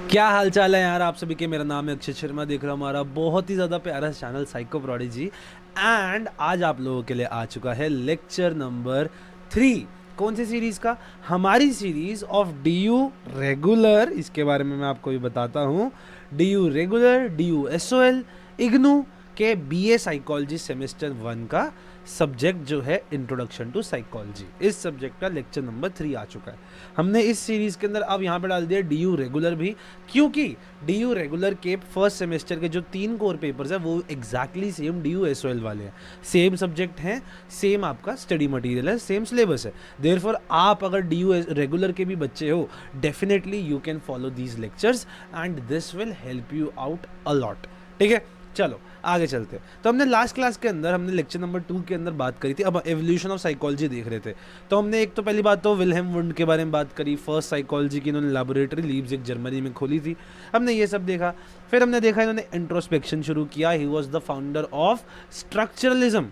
क्या हाल चाल है यार आप सभी के। मेरा नाम है अक्षय शर्मा, देख रहा हूँ हमारा बहुत ही ज़्यादा प्यारा चैनल साइको प्रोडिजी। एंड आज आप लोगों के लिए आ चुका है लेक्चर नंबर 3। कौन सी सीरीज़ का? हमारी series of D U regular. इसके बारे में मैं आपको भी बताता हूँ। D U regular, D U S O L, IGNOU के बी ए साइकोलॉजी सेमेस्टर 1 का सब्जेक्ट जो है इंट्रोडक्शन टू साइकोलॉजी, इस सब्जेक्ट का लेक्चर नंबर 3 आ चुका है। हमने इस सीरीज़ के अंदर अब यहाँ पे डाल दिया डी यू रेगुलर भी, क्योंकि डी यू रेगुलर के फर्स्ट सेमेस्टर के जो 3 कोर पेपर्स हैं वो exactly same D U S O L वाले हैं। सेम सब्जेक्ट हैं, सेम आपका स्टडी मटेरियल है, सेम सिलेबस है। देयरफॉर आप अगर डी यू रेगुलर के भी बच्चे हो, definitely you can follow these lectures and this will help you out a lot. ठीक है, चलो आगे चलते हैं। तो हमने लास्ट क्लास के अंदर, हमने लेक्चर नंबर 2 के अंदर बात करी थी, अब एवोल्यूशन ऑफ साइकोलॉजी देख रहे थे। तो हमने एक तो पहली बात तो विल्हेम वुंड के बारे में बात करी, फर्स्ट साइकोलॉजी की इन्होंने लैबोरेटरी लीब्जिग जर्मनी में खोली थी, हमने ये सब देखा। फिर हमने देखा इन्होंने इंट्रोस्पेक्शन शुरू किया। He was the founder of structuralism,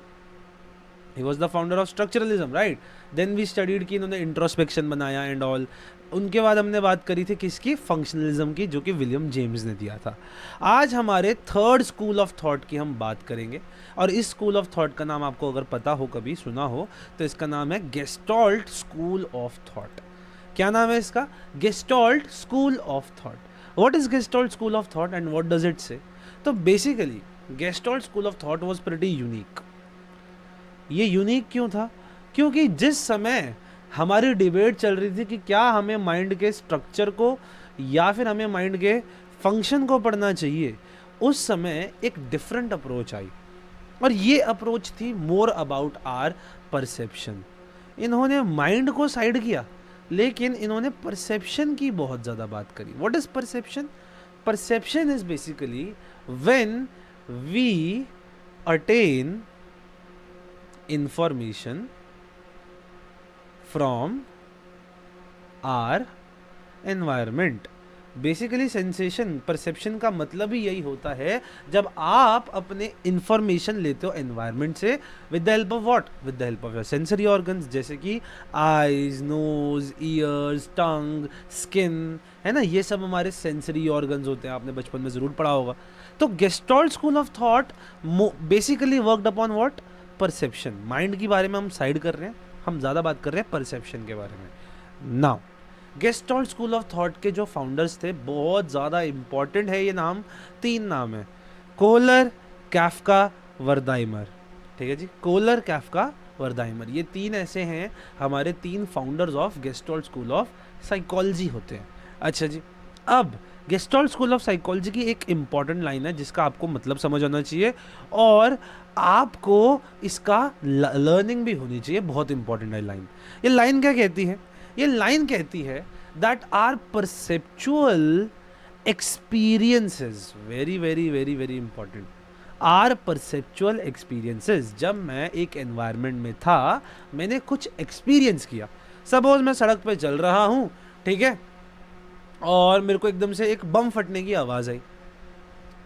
he was the founder of structuralism, right. Then we studied कि इन्होंने इंट्रोस्पेक्शन बनाया एंड ऑल। उनके बाद हमने बात करी थी किसकी? फंक्शनलिज्म की, जो कि विलियम जेम्स ने दिया था। आज हमारे थर्ड स्कूल ऑफ थॉट की हम बात करेंगे, और इस स्कूल ऑफ थॉट का नाम आपको अगर पता हो, कभी सुना हो, तो इसका नाम है गेस्टॉल्ट स्कूल ऑफ थॉट। क्या नाम है इसका? Gestalt school of thought. What is gestalt school of thought and what does it से? तो basically gestalt school of thought was pretty unique. ये यूनिक क्यों था? क्योंकि जिस समय हमारी डिबेट चल रही थी कि क्या हमें माइंड के स्ट्रक्चर को या फिर हमें माइंड के फंक्शन को पढ़ना चाहिए, उस समय एक डिफरेंट अप्रोच आई, और ये अप्रोच थी मोर अबाउट आर परसेप्शन। इन्होंने माइंड को साइड किया, लेकिन इन्होंने परसेप्शन की बहुत ज़्यादा बात करी। What is perception? Perception is basically when we attend information from our environment। Basically sensation, perception का मतलब ही यही होता है, जब आप अपने इंफॉर्मेशन लेते हो एनवायरनमेंट से, with the help of what? With the help of your sensory organs, जैसे कि आईज, नोज, ईयर्स, टंग, स्किन, है ना, ये सब हमारे सेंसरी ऑर्गन्स होते हैं। आपने बचपन में ज़रूर पढ़ा होगा। तो gestalt school of thought basically worked upon what? Perception. Mind के बारे में हम साइड कर रहे हैं, हम ज़्यादा बात कर रहे हैं परसेप्शन के बारे में। Now gestalt school of thought के जो फाउंडर्स थे, बहुत ज़्यादा इंपॉर्टेंट है ये नाम। 3 नाम है, कोहलर, कैफ्का, वर्दाइमर। ठीक है जी, कोहलर, कैफ्का, वर्दाइमर, ये 3 ऐसे हैं हमारे 3 founders of gestalt school of psychology होते हैं। अच्छा जी, अब गेस्टॉल्ट स्कूल ऑफ साइकोलॉजी की एक इंपॉर्टेंट लाइन है जिसका आपको मतलब समझ आना चाहिए, और आपको इसका लर्निंग भी होनी चाहिए। बहुत इंपॉर्टेंट है लाइन। ये लाइन क्या कहती है? ये लाइन कहती है that our perceptual experiences, very very very very important, our perceptual experiences. जब मैं एक एनवायरनमेंट में था, मैंने कुछ एक्सपीरियंस किया। सपोज मैं सड़क पे चल रहा हूँ, ठीक है, और मेरे को एकदम से एक बम फटने की आवाज़ आई,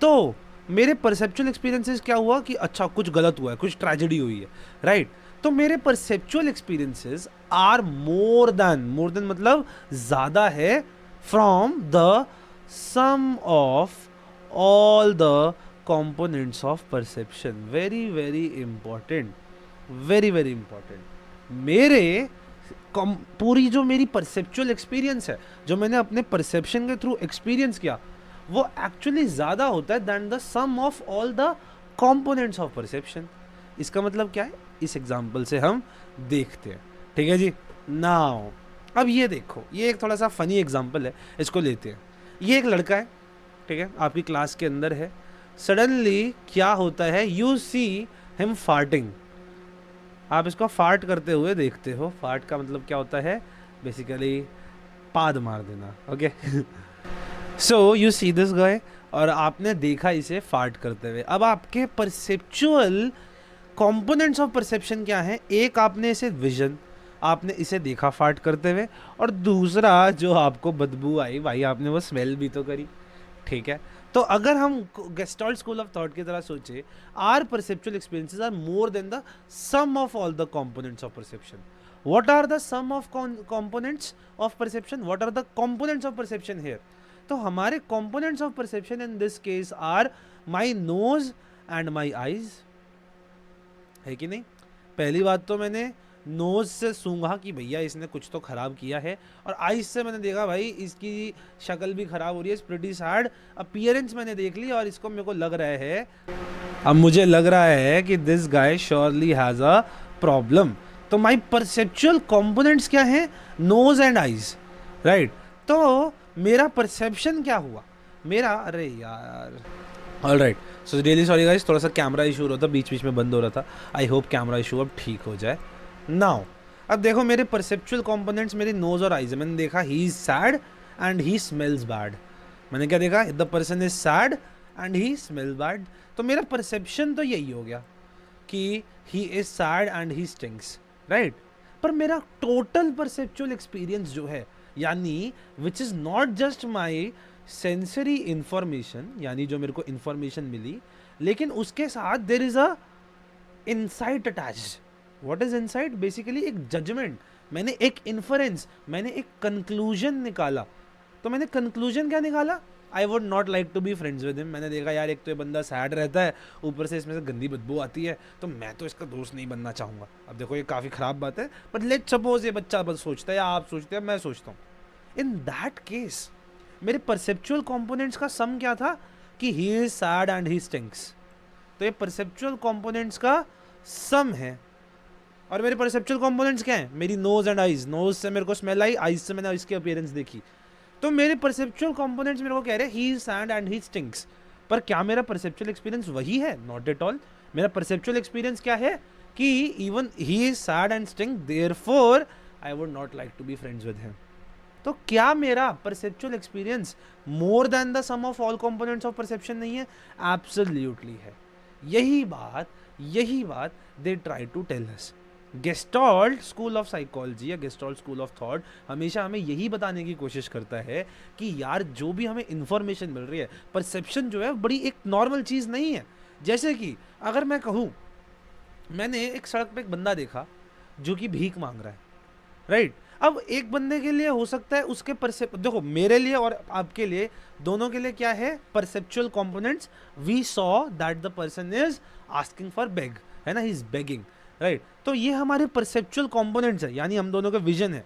तो मेरे परसेप्चुअल एक्सपीरियंसेस क्या हुआ कि अच्छा कुछ गलत हुआ है, कुछ ट्रेजेडी हुई है, राइट। तो मेरे perceptual experiences are more than मतलब ज़्यादा है from the sum of all the components of perception. Very very important, very very important. मेरे पूरी जो मेरी परसेप्चुअल एक्सपीरियंस है, जो मैंने अपने परसेप्शन के थ्रू एक्सपीरियंस किया, वो एक्चुअली ज़्यादा होता है than the sum of all the components of perception. इसका मतलब क्या है, इस एग्जांपल से हम देखते हैं। ठीक है जी, नाउ अब ये देखो, ये एक थोड़ा सा फनी एग्जांपल है, इसको लेते हैं। ये एक लड़का है, ठीक है, आपकी क्लास के अंदर है। सडनली क्या होता है, यू सी हिम फार्टिंग। आप इसको फार्ट करते हुए देखते हो। फार्ट का मतलब क्या होता है? बेसिकली पाद मार देना। Okay, so you see this guy, और आपने देखा इसे फार्ट करते हुए। अब आपके परसेप्चुअल कंपोनेंट्स ऑफ परसेप्शन क्या है? एक, आपने इसे विजन, आपने इसे देखा फार्ट करते हुए, और दूसरा जो आपको बदबू आई भाई, आपने वो स्मेल भी तो करी। ठीक है, तो अगर हम गेस्टॉल्ट स्कूल ऑफ थॉट की तरह सोचे, our perceptual experiences are more than the sum of all the components of perception. What are the sum of components of perception? What are the components of perception here? तो हमारे components of perception in this case are my nose and my eyes, है कि नहीं? पहली बात तो मैंने knows से सूंघा कि भैया इसने कुछ तो खराब किया है, और आइज से मैंने देखा भाई इसकी शक्ल भी खराब हो रही है, इट्स प्रीटी सैड, अपीयरेंस मैंने देख ली और इसको मेरे को लग रहा है, अब मुझे लग रहा है कि this guy surely has a problem. तो माई परसेप्चुअल कंपोनेंट्स क्या है? Nose and eyes, right? तो मेरा परसेप्शन क्या हुआ? मेरा, अरे यार, all right, so really sorry guys, थोड़ा सा कैमरा इशू हो रहा था, बीच बीच में बंद हो रहा था। आई होप कैमरा इशू अब ठीक हो जाए। नाउ अब देखो मेरे परसेप्चुअल कंपोनेंट्स मेरी नोज और आइज है। मैंने देखा ही is sad and he smells bad. मैंने क्या देखा? The person is sad and he smells bad. तो मेरा परसेप्शन तो यही हो गया कि ही is sad and he stinks, right? पर मेरा टोटल परसेप्चुअल एक्सपीरियंस जो है, यानी which is not just my sensory information, यानी जो मेरे को इंफॉर्मेशन मिली, लेकिन उसके साथ there is a insight attached. What is insight? Basically एक जजमेंट, मैंने एक इन्फरेंस, मैंने एक कंक्लूजन निकाला। तो मैंने कंक्लूजन क्या निकाला? I would not like to be friends with him. मैंने देखा यार एक तो ये बंदा सैड रहता है, ऊपर से इसमें से गंदी बदबू आती है, तो मैं तो इसका दोस्त नहीं बनना चाहूँगा। अब देखो ये काफ़ी ख़राब बात है, बट लेट सपोज ये बच्चा बस सोचता है या आप सोचते हैं, मैं सोचता हूँ, इन दैट केस मेरे परसेप्चुअल कंपोनेंट्स का सम क्या था? कि ही is sad and he stinks. तो ये परसेप्चुअल कंपोनेंट्स का सम है। और मेरे परसेप्चुअल कंपोनेंट्स क्या हैं? मेरी नोज एंड आइज। नोज से मेरे को स्मेल आई, आइज से मैंने इसकी अपीयरेंस देखी। तो मेरे परसेप्चुअल कंपोनेंट्स मेरे को कह रहे हैं he is sad and he stinks. पर क्या मेरा परसेप्चुअल एक्सपीरियंस वही है? Not at all. मेरा परसेप्चुअल एक्सपीरियंस क्या है? कि even he is sad and stink, therefore I would not like to be friends with him. तो क्या मेरा perceptual experience more than the sum of all components of perception नहीं है? Absolutely है। यही बात they try to tell us. Gestalt school of psychology या gestalt school of thought हमेशा हमें यही बताने की कोशिश करता है कि यार जो भी हमें इंफॉर्मेशन मिल रही है, परसेप्शन जो है बड़ी एक नॉर्मल चीज़ नहीं है। जैसे कि अगर मैं कहूँ, मैंने एक सड़क पे एक बंदा देखा जो कि भीख मांग रहा है, राइट? अब एक बंदे के लिए हो सकता है उसके देखो मेरे लिए और आपके लिए, दोनों के लिए क्या है? Perceptual components. We saw that the person is asking for beg, है ना, ही इज बेगिंग, राइट? तो ये हमारे परसेप्चुअल कंपोनेंट्स है, यानी हम दोनों का विजन है।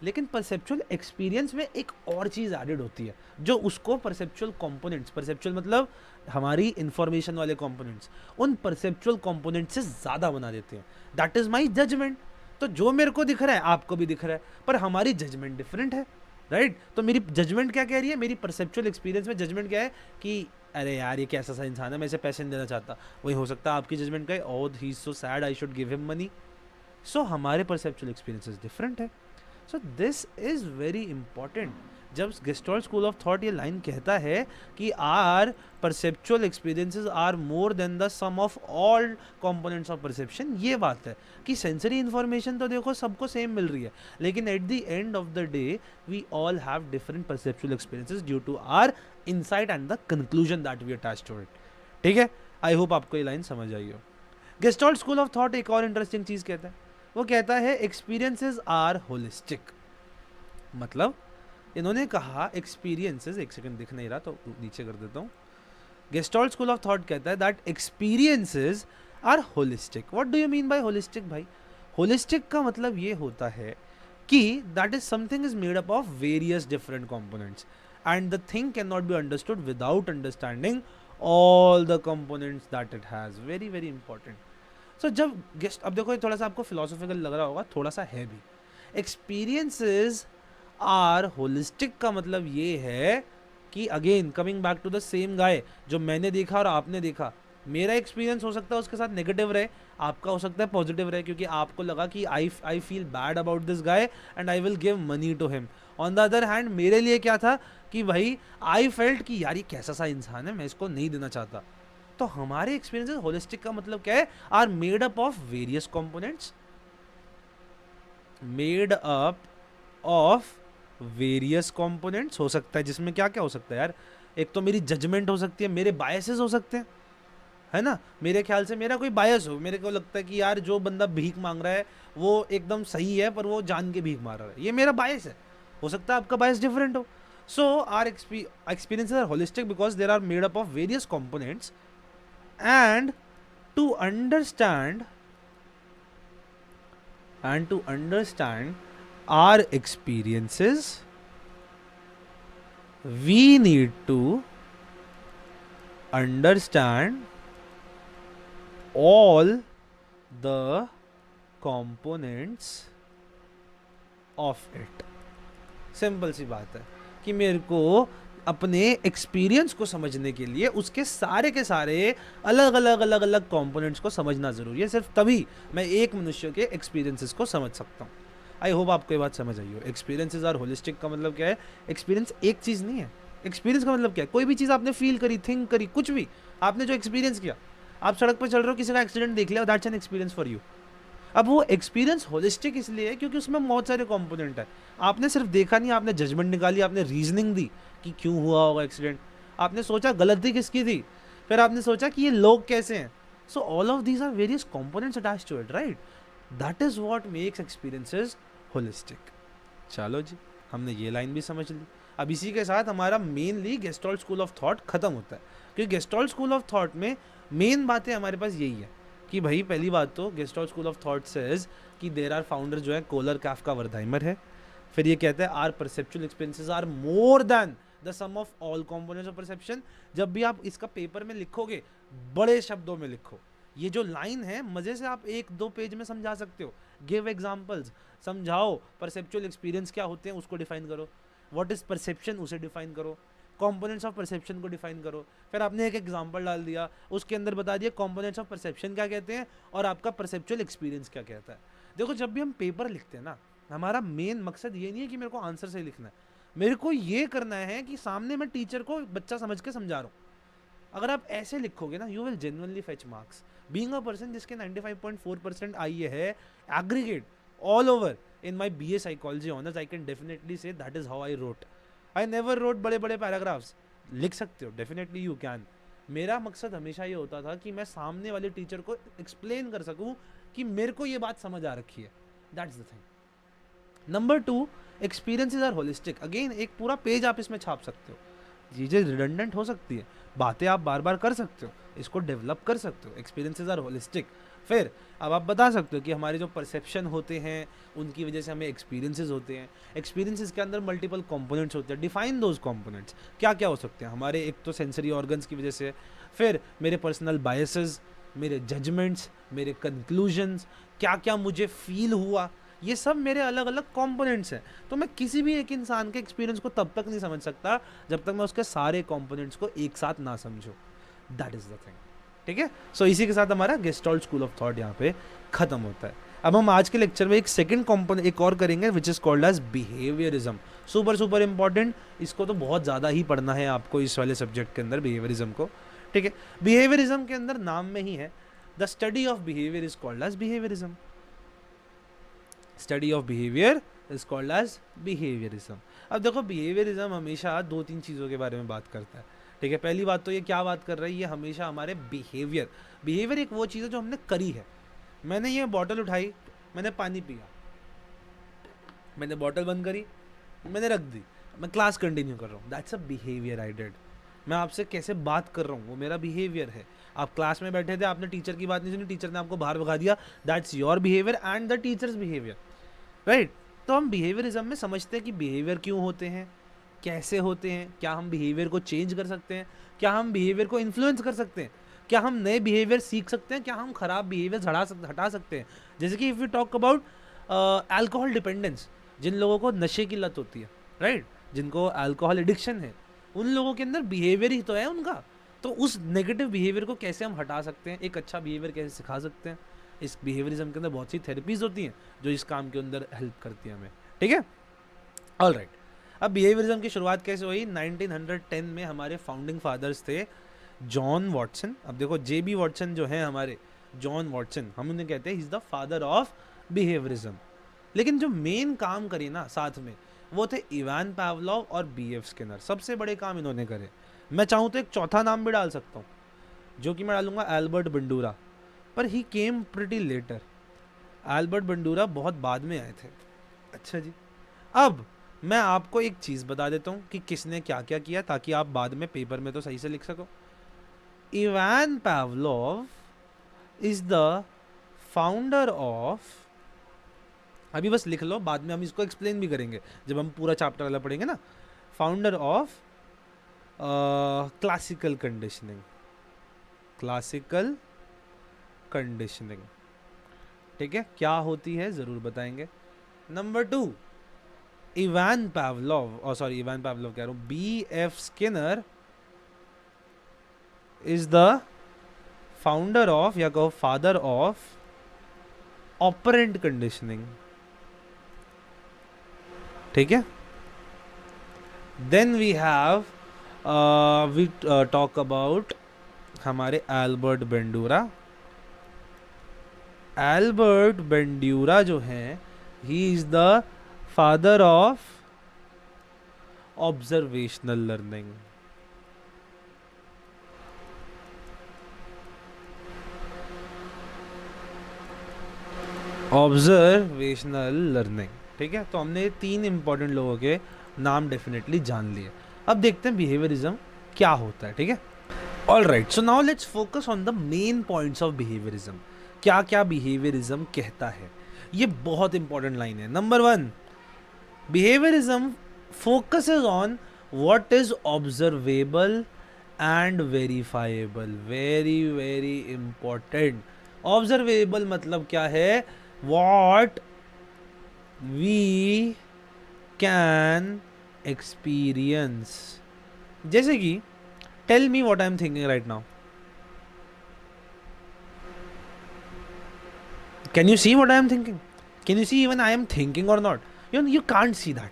लेकिन परसेप्चुअल एक्सपीरियंस में एक और चीज़ एडेड होती है जो उसको परसेप्चुअल कंपोनेंट्स, परसेप्चुअल मतलब हमारी इंफॉर्मेशन वाले कंपोनेंट्स, उन परसेप्चुअल कंपोनेंट्स से ज़्यादा बना देते हैं। That is my judgement. तो जो मेरे को दिख रहा है आपको भी दिख रहा है, पर हमारी जजमेंट डिफरेंट है, राइट? तो मेरी जजमेंट क्या कह रही है? मेरी परसेप्चुअल एक्सपीरियंस में जजमेंट क्या है कि अरे यार ये कैसा सा इंसान है, मैं इसे पैसे नहीं देना चाहता। वही हो सकता है आपकी जजमेंट का, oh he is so sad, I should give him money. So हमारे परसेप्चुअल एक्सपीरियंसेस डिफरेंट है। So this is very important. जब गेस्टॉल्ट स्कूल ऑफ थॉट ये लाइन कहता है कि our perceptual experiences are more than the sum of all components of perception, ये बात है कि सेंसरी इन्फॉर्मेशन तो देखो सबको सेम मिल रही है, लेकिन at the end of the day we all have different perceptual experiences due to our insight and the conclusion that we attach to it. ठीक है, आई होप आपको ये लाइन समझ आई हो। गेस्टॉल्ट स्कूल ऑफ थॉट एक और इंटरेस्टिंग चीज़ कहता है, वो कहता है एक्सपीरियंसेस आर होलिस्टिक। मतलब इन्होंने कहा एक्सपीरियंसेस, एक सेकंड दिख नहीं रहा तो नीचे कर देता हूँ। गेस्टॉल्ट स्कूल ऑफ थॉट कहता है that experiences are holistic. What do you mean by holistic भाई? होलिस्टिक का मतलब ये होता है कि that is something is made up of various different components and the thing can not be understood without understanding all the components that it has. Very very important. So जब guest, अब देखो ये थोड़ा सा आपको फिलोसॉफिकल लग रहा होगा, थोड़ा सा है भी। एक्सपीरियंसेस आर होलिस्टिक का मतलब ये है कि again coming back to the same guy, जो मैंने देखा और आपने देखा, मेरा एक्सपीरियंस हो सकता है उसके साथ नेगेटिव रहे, आपका हो सकता है पॉजिटिव रहे, क्योंकि आपको लगा कि I feel bad about this guy and I will give money to him. On the other hand मेरे लिए क्या था कि भाई आई फेल्ट कि यार ये कैसा सा इंसान है, मैं इसको नहीं देना चाहता। तो हमारे एक्सपीरियंसेस होलिस्टिक का मतलब क्या है? Are made up of various components, made up of various components. हो सकता है जिसमें क्या क्या हो सकता है यार? एक तो मेरी जजमेंट हो सकती है, मेरे बायसेस हो सकते हैं, है ना? मेरे ख्याल से मेरा कोई बायस हो, मेरे को लगता है कि यार जो बंदा भीख मांग रहा है वो एकदम सही है पर वो जान के भीख मार रहा है, ये मेरा बायस है। हो सकता है आपका बायस डिफरेंट हो। So our experiences are holistic because they are made up of various components, and to understand our experiences, we need to understand all the components of it. Simple सी बात है कि मेरे को अपने एक्सपीरियंस को समझने के लिए उसके सारे के सारे अलग अलग कंपोनेंट्स को समझना ज़रूरी है। सिर्फ तभी मैं एक मनुष्य के एक्सपीरियंसेस को समझ सकता हूँ। आई होप आपको ये बात समझ आई हो। एक्सपीरियंसेस आर होलिस्टिक का मतलब क्या है? एक्सपीरियंस एक चीज़ नहीं है। एक्सपीरियंस का मतलब क्या है? कोई भी चीज़ आपने फील करी, थिंक करी, कुछ भी आपने जो एक्सपीरियंस किया, आप सड़क पर चल रहे हो, किसी का एक्सीडेंट देख लिया, that's an experience for you. अब वो एक्सपीरियंस होलिस्टिक इसलिए है क्योंकि उसमें बहुत सारे कंपोनेंट है। आपने सिर्फ देखा नहीं, आपने जजमेंट निकाली, आपने रीजनिंग दी कि क्यों हुआ होगा एक्सीडेंट, आपने सोचा गलती किसकी थी, फिर आपने सोचा कि ये लोग कैसे हैं। So all of these are various components attached to it, right? That is what makes experiences holistic. चलो जी, हमने ये लाइन भी समझ ली। अब इसी के साथ हमारा mainly gestalt school of thought खत्म होता है, क्योंकि गेस्टॉल्ट स्कूल ऑफ थॉट में मेन बातें हमारे पास यही है कि भाई पहली बात तो gestalt school of thought says कि देयर आर फाउंडर जो है कोलर, काफ्का, वर्धाइमर है। फिर ये कहता है our perceptual experiences are more than the sum of all components of perception. जब भी आप इसका पेपर में लिखोगे, बड़े शब्दों में लिखो। ये जो लाइन है मजे से आप 1-2 पेज में समझा सकते हो। गिव एग्जांपल्स, समझाओ परसेप्चुअल एक्सपीरियंस क्या होते हैं, उसको डिफाइन करो। व्हाट इज परसेप्शन, उसे डिफाइन करो। कंपोनेंट्स ऑफ परसेप्शन को डिफाइन करो। फिर आपने एक एग्जांपल डाल दिया, उसके अंदर बता दिया कंपोनेंट्स ऑफ परसेप्शन क्या कहते हैं और आपका परसेप्चुअल एक्सपीरियंस क्या कहता है। देखो, जब भी हम पेपर लिखते हैं ना, हमारा मेन मकसद ये नहीं है कि मेरे को आंसर से लिखना है। मेरे को ये करना है कि सामने मैं टीचर को बच्चा समझ के समझा रहा हूँ। अगर आप ऐसे लिखोगे ना, you will genuinely fetch marks. Being a person जिसके 95.4% आई है aggregate all over in my BA psychology honours, I can definitely say that is how I wrote. I never wrote बड़े बड़े पैराग्राफ्स। लिख सकते हो, डेफिनेटली यू कैन। मेरा मकसद हमेशा ये होता था कि मैं सामने वाले टीचर को एक्सप्लेन कर सकूं कि मेरे को ये बात समझ आ रखी है। That's the thing. Number 2, experiences are holistic. Again एक पूरा पेज आप इसमें छाप सकते हो। चीज़ें रिडंडेंट हो सकती है, बातें आप बार बार कर सकते हो, इसको डेवलप कर सकते हो। Experiences are holistic. फिर अब आप बता सकते हो कि हमारे जो परसेप्शन होते हैं उनकी वजह से हमें एक्सपीरियंसेस होते हैं। एक्सपीरियंसेस के अंदर मल्टीपल कंपोनेंट्स होते हैं। डिफाइन दोज कंपोनेंट्स, क्या क्या हो सकते हैं हमारे। एक तो सेंसरी ऑर्गन्स की वजह से, फिर मेरे पर्सनल बायसेस, मेरे जजमेंट्स, मेरे कंक्लूजन्स, क्या क्या मुझे फील हुआ, ये सब मेरे अलग अलग कंपोनेंट्स हैं। तो मैं किसी भी एक इंसान के एक्सपीरियंस को तब तक नहीं समझ सकता जब तक मैं उसके सारे कंपोनेंट्स को एक साथ ना समझूं। दैट इज द थिंग, ठीक है। सो इसी के साथ हमारा गेस्टॉल्ट स्कूल ऑफ थॉट यहाँ पे खत्म होता है। अब हम आज के लेक्चर में एक सेकंड कंपोनेंट एक और करेंगे which is called as behaviourism. Super important, इसको तो बहुत ज़्यादा ही पढ़ना है आपको इस वाले सब्जेक्ट के अंदर, बिहेवियरिज्म को, ठीक है। बिहेवियरिज्म के अंदर नाम में ही है, the study of behaviour is called as behaviourism. Study of behaviour is called as behaviourism. अब देखो, बिहेवियरिज्म हमेशा 2-3 चीज़ों के बारे में बात करता है, ठीक है। पहली बात तो ये क्या बात कर रही है, हमेशा हमारे बिहेवियर एक वो चीज़ है जो हमने करी है। मैंने ये बॉटल उठाई, मैंने पानी पिया, मैंने बॉटल बंद करी, मैंने रख दी, मैं क्लास कंटिन्यू कर रहा हूँ, that's a behaviour I did. मैं आपसे कैसे बात कर रहा हूँ वो मेरा बिहेवियर है। आप क्लास में बैठे थे, आपने टीचर की बात नहीं सुनी, टीचर ने आपको बाहर भगा दिया, that's your behaviour and the teachers behaviour, right. तो हम बिहेवियरिज्म में समझते हैं कि बिहेवियर क्यों होते हैं, कैसे होते हैं, क्या हम बिहेवियर को चेंज कर सकते हैं, क्या हम बिहेवियर को इन्फ्लुएंस कर सकते हैं, क्या हम नए बिहेवियर सीख सकते हैं, क्या हम खराब बिहेवियर हटा सकते हैं। जैसे कि if you talk about alcohol dependence, जिन लोगों को नशे की लत होती है, राइट, जिनको अल्कोहल एडिक्शन है, उन लोगों के अंदर बिहेवियर ही तो है उनका। तो उस नेगेटिव बिहेवियर को कैसे हम हटा सकते हैं, एक अच्छा बिहेवियर कैसे सिखा सकते हैं। इस बिहेवियरिज्म के अंदर बहुत सी थेरेपीज होती हैं जो इस काम के अंदर हेल्प करती हैं हमें, ठीक है। All right. अब बिहेवियरिज्म की शुरुआत कैसे हुई? 1910 में हमारे फाउंडिंग फादर्स थे जॉन वॉटसन। अब देखो, जे.बी. वॉटसन जो है हमारे, जॉन वॉटसन, हम उन्हें कहते हैं he is the father of behaviourism. लेकिन जो मेन काम करे ना साथ में, वो थे इवान पावलोव और बी.एफ. स्किनर। सबसे बड़े काम इन्होंने करे। मैं चाहूँ तो एक चौथा नाम भी डाल सकता हूँ, जो कि मैं डालूंगा एल्बर्ट बंडूरा, पर ही केम प्रिटी लेटर। एल्बर्ट बंडूरा बहुत बाद में आए थे। अच्छा जी। अब मैं आपको एक चीज़ बता देता हूँ कि किसने क्या क्या किया, ताकि आप बाद में पेपर में तो सही से लिख सको। Ivan Pavlov is the founder of, अभी बस लिख लो, बाद में हम इसको एक्सप्लेन भी करेंगे जब हम पूरा चैप्टर वाला पढ़ेंगे ना। Founder of classical conditioning, classical conditioning, ठीक है, क्या होती है ज़रूर बताएंगे। Number 2, Ivan Pavlov, sorry Ivan Pavlov कह रहा हूँ, B.F. Skinner is the founder of, या कहो फादर ऑफ, ऑपरेंट कंडीशनिंग, ठीक है। Then we have we talk about हमारे एल्बर्ट बेंडूरा। एल्बर्ट बेंडूरा जो हैं, he is the father of observational learning. Observational learning, ठीक है। तो हमने 3 इंपॉर्टेंट लोगों के नाम डेफिनेटली जान लिए। अब देखते हैं बिहेवियरिज्म क्या होता है, ठीक है। All right, so now let's focus on the main points of behaviourism. क्या क्या बिहेवियरिज्म कहता है, ये बहुत इंपॉर्टेंट लाइन है। Number 1, behaviourism focuses on what is observable and verifiable. Very very important. Observable मतलब क्या है, what we can experience। जैसे कि tell me what I am thinking right now, can you see what I am thinking, can you see even I am thinking or not, you can't see that।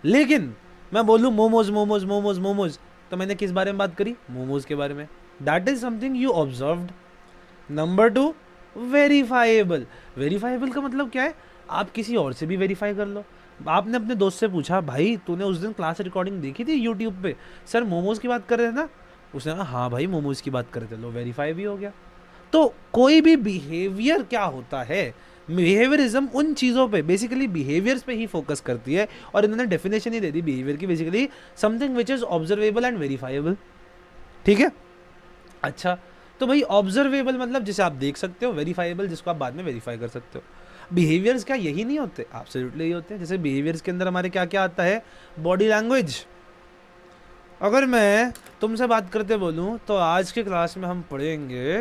लेकिन मैं बोलूँ मोमोज मोमोज मोमोज मोमोज, तो मैंने किस बारे में बात करी, मोमोज के बारे में। that is something you observed। Number 2, verifiable. Verifiable का मतलब क्या है, आप किसी और से भी वेरीफाई कर लो। आपने अपने दोस्त से पूछा, भाई तूने उस दिन क्लास रिकॉर्डिंग देखी थी यूट्यूब पे, सर मोमोज की बात कर रहे थे ना, उसने कहा हाँ भाई मोमोज की बात कर रहे थे, लो वेरीफाई भी हो गया। तो कोई भी बिहेवियर क्या होता है, बिहेवियरिज्म उन चीज़ों पे, बेसिकली बिहेवियर्स पे ही फोकस करती है। और इन्होंने डेफिनेशन ही दे दी बिहेवियर की, basically something which is observable and verifiable, ठीक है। अच्छा, तो भाई ऑब्जर्वेबल मतलब जिसे आप देख सकते हो, वेरीफाइबल जिसको आप बाद में वेरीफाई कर सकते हो। बिहेवियर्स क्या यही नहीं होते, एब्सोल्युटली यही होते हैं। जैसे बिहेवियर्स के अंदर हमारे क्या क्या आता है, बॉडी लैंग्वेज। अगर मैं तुमसे बात करते बोलूँ तो आज के क्लास में हम पढ़ेंगे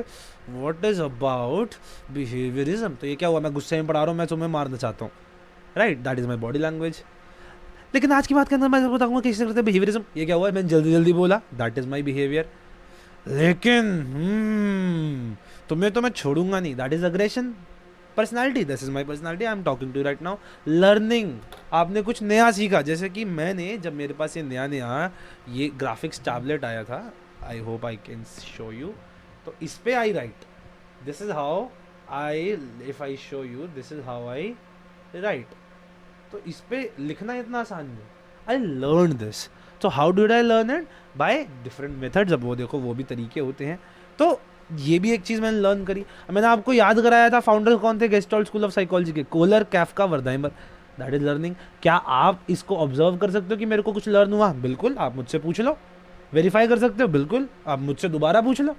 व्हाट इज अबाउट बिहेवियरिज्म। तो ये क्या हुआ, मैं गुस्से में पढ़ा रहा हूँ, मैं तुम्हें मारना चाहता हूँ, right, that is my body language. लेकिन आज की बात के अंदर मैं बताऊंगा कैसे करते हैं बिहेवियरिज्म, ये क्या हुआ, मैंने जल्दी जल्दी बोला, दैट इज माई बिहेवियर। लेकिन तुम्हें तो मैं छोड़ूंगा नहीं, that is aggression. Personality, this is my personality, I am talking to right now. Learning, आपने कुछ नया सीखा, जैसे कि मैंने, जब मेरे पास ये नया ये ग्राफिक्स टैबलेट आया था, I hope I can show you, तो इस पे I write, this is how I, if I show you, this is how I write. तो इस पे लिखना इतना आसान नहीं, आई लर्न दिस। तो how did I learn it, by different methods. अब वो देखो, वो भी तरीके होते हैं। तो ये भी एक चीज़ मैंने लर्न करी। मैंने आपको याद कराया था फाउंडर कौन थे गेस्टॉल्ट स्कूल ऑफ साइकोलॉजी के, कोलर, कैफका, वर्धाइमर, दैट इज लर्निंग। क्या आप इसको ऑब्जर्व कर सकते हो कि मेरे को कुछ लर्न हुआ, बिल्कुल, आप मुझसे पूछ लो। वेरीफाई कर सकते हो, बिल्कुल, आप मुझसे दोबारा पूछ लो।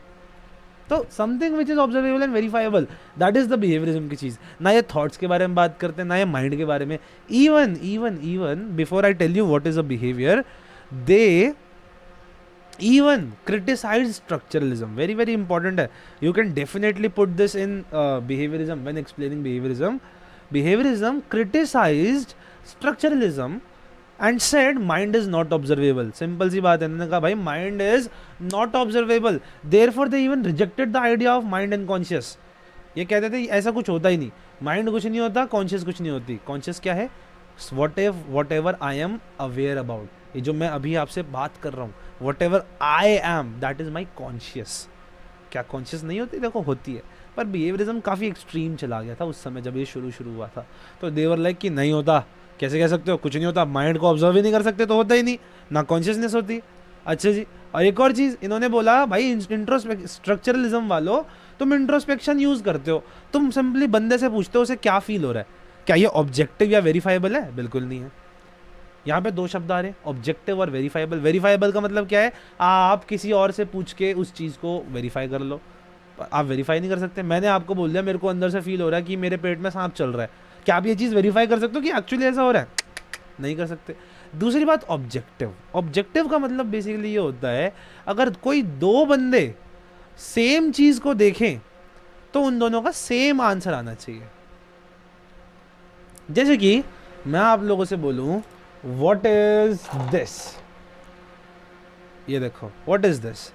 तो something which is observable and verifiable, that is the behaviourism की चीज़। ना ये थॉट्स के बारे में बात करते हैं, ना ये माइंड के बारे में। Even even even before I tell you what is a behaviour, they even criticize structuralism, very very important है। You can definitely put this in behaviorism when explaining behaviorism। Behaviorism criticized structuralism and said mind is not observable। Simple सी बात है, उन्होंने कहा भाई mind is not observable, therefore they even rejected the idea of mind and conscious। ये कहते थे ऐसा कुछ होता ही नहीं, माइंड कुछ नहीं होता, कॉन्शियस कुछ नहीं होती। कॉन्शियस क्या है, what ever I am aware about, ये जो मैं अभी आपसे बात कर रहा हूँ, what ever I am, that is my conscious. क्या कॉन्शियस नहीं होती, देखो होती है। पर बिहेवियरिज्म काफ़ी एक्सट्रीम चला गया था उस समय जब ये शुरू हुआ था। तो देवर लाइक कि नहीं होता, कैसे कह सकते हो, कुछ नहीं होता, माइंड को ऑब्जर्व ही नहीं कर सकते तो होता ही नहीं, ना कॉन्शियसनेस होती। अच्छा जी, और एक और चीज़ इन्होंने बोला, भाई स्ट्रक्चरलिज्म वालों, तुम इंट्रोस्पेक्शन यूज़ करते हो, तुम सिंपली बंदे से पूछते हो उसे क्या फील हो रहा है, क्या ये ऑब्जेक्टिव या वेरीफाइबल है, बिल्कुल नहीं है। यहाँ पे दो शब्द आ रहे हैं, ऑब्जेक्टिव और वेरीफाइबल। वेरीफाइबल का मतलब क्या है, आप किसी और से पूछ के उस चीज़ को वेरीफाई कर लो। आप वेरीफाई नहीं कर सकते। मैंने आपको बोल दिया मेरे को अंदर से फील हो रहा है कि मेरे पेट में सांप चल रहा है, क्या आप ये चीज़ वेरीफाई कर सकते हो कि एक्चुअली ऐसा हो रहा है? नहीं कर सकते। दूसरी बात ऑब्जेक्टिव। ऑब्जेक्टिव का मतलब बेसिकली ये होता है, अगर कोई दो बंदे सेम चीज़ को देखें तो उन दोनों का सेम आंसर आना चाहिए। जैसे कि मैं आप लोगों से बोलूं व्हाट इज दिस, ये देखो व्हाट इज दिस,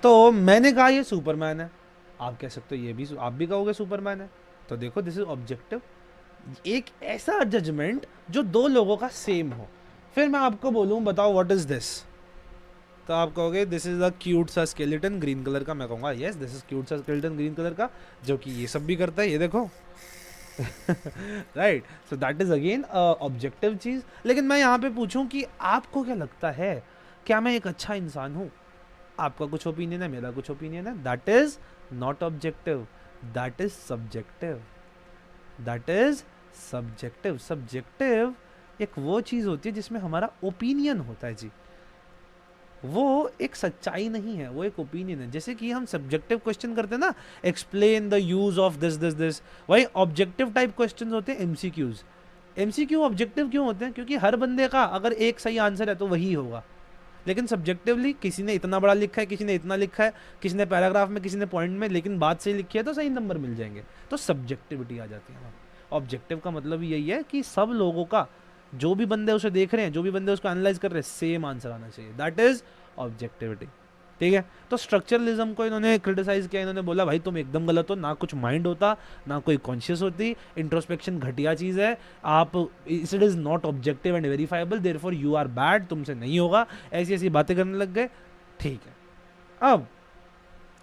तो मैंने कहा ये सुपरमैन है, आप कह सकते हो ये भी, आप भी कहोगे सुपरमैन है, तो देखो दिस इज ऑब्जेक्टिव। एक ऐसा जजमेंट जो दो लोगों का सेम हो। फिर मैं आपको बोलूं बताओ व्हाट इज दिस, तो आप कहोगे दिस इज अ क्यूट सा स्केलेटन ग्रीन कलर का, मैं कहूँगा यस दिस इज क्यूट सा स्केलेटन ग्रीन कलर का, जो कि ये सब भी करता है, ये देखो। Right, so that is again objective चीज। लेकिन मैं यहाँ पे पूछूं कि आपको क्या लगता है, क्या मैं एक अच्छा इंसान हूँ? आपका कुछ ओपिनियन है, मेरा कुछ ओपिनियन है, that is not objective, that is subjective, that is subjective. Subjective एक वो चीज होती है जिसमें हमारा ओपिनियन होता है जी, वो एक सच्चाई नहीं है, वो एक ओपिनियन है। जैसे कि हम सब्जेक्टिव क्वेश्चन करते हैं ना, explain the use of this this this, वही ऑब्जेक्टिव टाइप क्वेश्चन होते हैं एमसीक्यूज। एमसीक्यू ऑब्जेक्टिव क्यों होते हैं? क्योंकि हर बंदे का अगर एक सही आंसर है तो वही होगा। लेकिन सब्जेक्टिवली किसी ने इतना बड़ा लिखा है, किसी ने इतना लिखा है, किसी ने पैराग्राफ में, किसी ने पॉइंट में, लेकिन बात सही लिखी है तो सही नंबर मिल जाएंगे। तो सब्जेक्टिविटी आ जाती है। ऑब्जेक्टिव का मतलब यही है कि सब लोगों का, जो भी बंदे उसे देख रहे हैं, जो भी बंदे उसको एनालाइज कर रहे हैं, सेम आंसर आना चाहिए, दैट इज ऑब्जेक्टिविटी। ठीक है, तो स्ट्रक्चरलिज्म को इन्होंने क्रिटिसाइज किया, इन्होंने बोला भाई तुम एकदम गलत हो, ना कुछ माइंड होता, ना कोई कॉन्शियस होती, इंट्रोस्पेक्शन घटिया चीज़ है, आप it is not objective and verifiable, therefore you are bad, तुमसे नहीं होगा, ऐसी ऐसी बातें करने लग गए। ठीक है, अब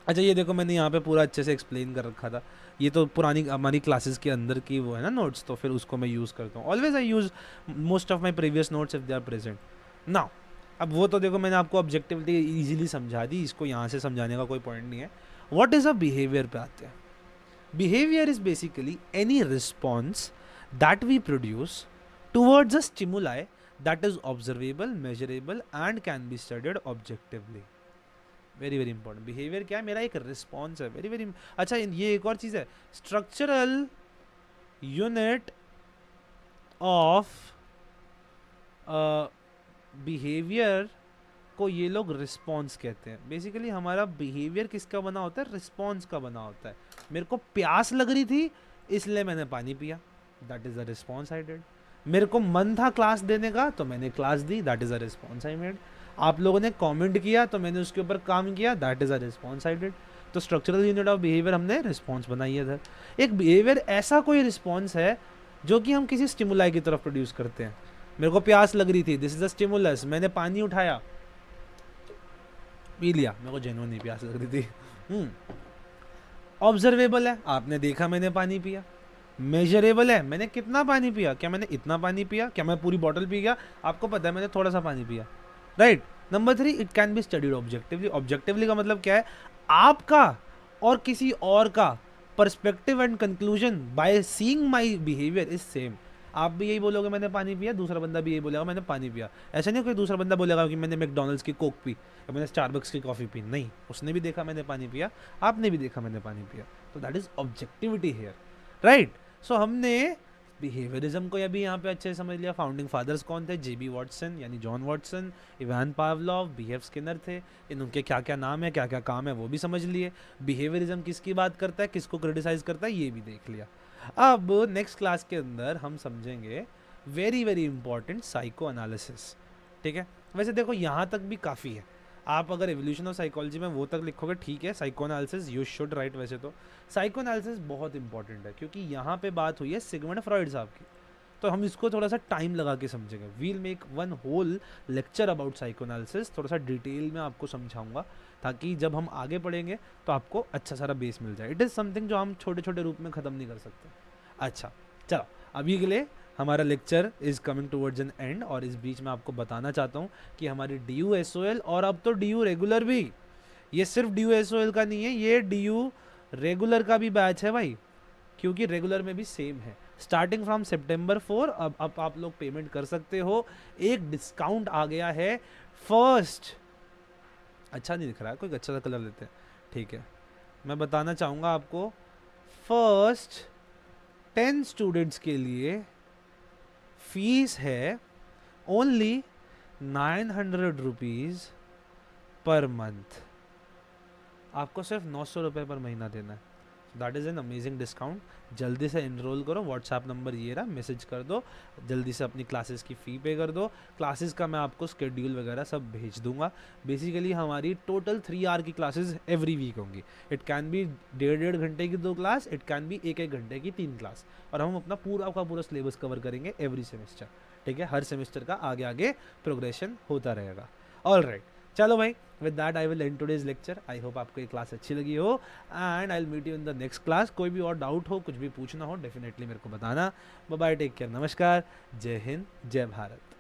अच्छा ये देखो मैंने यहाँ पे पूरा अच्छे से एक्सप्लेन कर रखा था, ये तो पुरानी हमारी क्लासेस के अंदर की वो है ना नोट्स, तो फिर उसको मैं यूज़ करता हूँ। Always I use most of my previous notes if they are present now. अब वो तो देखो मैंने आपको ऑब्जेक्टिविटी इजीली समझा दी, इसको यहाँ से समझाने का कोई पॉइंट नहीं है। व्हाट इज़ अ बिहेवियर पे आते हैं। Behaviour is basically any response that we produce towards a stimuli that is observable, measurable and can be studied objectively. Very very important. Behaviour क्या है? मेरा एक रिस्पॉन्स है। वेरी वेरी अच्छा, ये एक और चीज़ है, स्ट्रक्चरल यूनिट ऑफ बिहेवियर को ये लोग रिस्पॉन्स कहते हैं। बेसिकली हमारा बिहेवियर किसका बना होता है? रिस्पॉन्स का बना होता है। मेरे को प्यास लग रही थी इसलिए मैंने पानी पिया, that is a response I did. मेरे को मन था क्लास देने का तो मैंने class the, that is a response I made. आप लोगों ने कमेंट किया तो मैंने उसके ऊपर काम किया, that is a response I did. तो स्ट्रक्चरल यूनिट ऑफ बिहेवियर हमने रिस्पॉन्स बनाई है सर। एक बिहेवियर ऐसा कोई रिस्पॉन्स है जो कि हम किसी स्टिमुलाई की तरफ प्रोड्यूस करते हैं। मेरे को प्यास लग रही थी, दिस इज अ स्टिमुलस, मैंने पानी उठाया पी लिया, मेरे को जेन्युइनली प्यास लग रही थी। ऑब्जर्वेबल है, आपने देखा मैंने पानी पिया। मेजरेबल है, मैंने कितना पानी पिया, क्या मैंने इतना पानी पिया, क्या मैं पूरी बॉटल पी गया? आपको पता है मैंने थोड़ा सा पानी पिया, right. Number 3, it can be studied objectively. Objectively का मतलब क्या है? आपका और किसी और का perspective and conclusion by seeing my behaviour is same. आप भी यही बोलोगे मैंने पानी पिया, दूसरा बंदा भी यही बोलेगा मैंने पानी पिया। ऐसा नहीं कोई दूसरा बंदा बोलेगा कि मैंने मैकडॉनल्ड्स की कोक पी या मैंने स्टारबक्स की कॉफ़ी पी, नहीं, उसने भी देखा मैंने पानी पिया, आपने भी देखा मैंने पानी पिया। तो that is objectivity here, right. So हमने बिहेवियरिज्म को अभी यहाँ पे अच्छे से समझ लिया। फाउंडिंग फादर्स कौन थे? जेबी वॉटसन यानी John Watson, Ivan Pavlov, BF Skinner थे। इनके क्या क्या नाम है, क्या क्या काम है, वो भी समझ लिए। बिहेवियरिज्म किसकी बात करता है, किसको क्रिटिसाइज करता है, ये भी देख लिया। अब नेक्स्ट क्लास के अंदर हम समझेंगे very very important psycho analysis. ठीक है, वैसे देखो यहाँ तक भी काफ़ी है। आप अगर एवोल्यूशन ऑफ साइकोलॉजी में वो तक लिखोगे ठीक है, psycho analysis you should write. वैसे तो साइको एनालिसिस बहुत इंपॉर्टेंट है क्योंकि यहाँ पे बात हुई है सिगमंड फ्रॉइड साहब की, तो हम इसको थोड़ा सा टाइम लगा के समझेंगे। We'll make one whole lecture about psychoanalysis, थोड़ा सा डिटेल में आपको समझाऊंगा ताकि जब हम आगे पढ़ेंगे तो आपको अच्छा सारा बेस मिल जाए। इट इज़ समथिंग जो हम छोटे छोटे रूप में ख़त्म नहीं कर सकते। अच्छा चलो, अभी के लिए हमारा lecture is coming towards an and, और इस बीच में आपको बताना चाहता हूँ कि हमारी DU SOL और अब तो DU रेगुलर भी, ये सिर्फ DU SOL का नहीं है, ये DU रेगुलर का भी बैच है भाई, क्योंकि रेगुलर में भी सेम है। स्टार्टिंग फ्रॉम September 4 अब आप लोग पेमेंट कर सकते हो। एक डिस्काउंट आ गया है फर्स्ट, अच्छा नहीं दिख रहा है, कोई अच्छा सा कलर लेते हैं, ठीक है। मैं बताना चाहूँगा आपको, फर्स्ट 10 स्टूडेंट्स के लिए फीस है ओनली 900 रुपीज़ पर मंथ। आपको सिर्फ 900 रुपये पर महीना देना है। That is an amazing discount. जल्दी से इनरोल करो, व्हाट्सएप नंबर ये रहा, मैसेज कर दो, जल्दी से अपनी क्लासेस की फ़ी पे कर दो। क्लासेस का मैं आपको स्केड्यूल वगैरह सब भेज दूंगा। बेसिकली हमारी टोटल 3 आवर की क्लासेस एवरी वीक होंगी। इट कैन बी 1.5 घंटे की 2 क्लास, इट कैन बी 1 घंटे की 3 क्लास, और हम अपना पूरा का पूरा सिलेबस कवर करेंगे एवरी सेमेस्टर, ठीक है। हर सेमेस्टर का आगे आगे प्रोग्रेशन होता रहेगा। ऑल राइट, चलो भाई, with that I will end today's lecture. I hope आपको ये क्लास अच्छी लगी हो, and I will meet you in the next class. कोई भी और डाउट हो, कुछ भी पूछना हो, डेफिनेटली मेरे को बताना। बाय बाय, टेक केयर, नमस्कार, जय हिंद, जय भारत।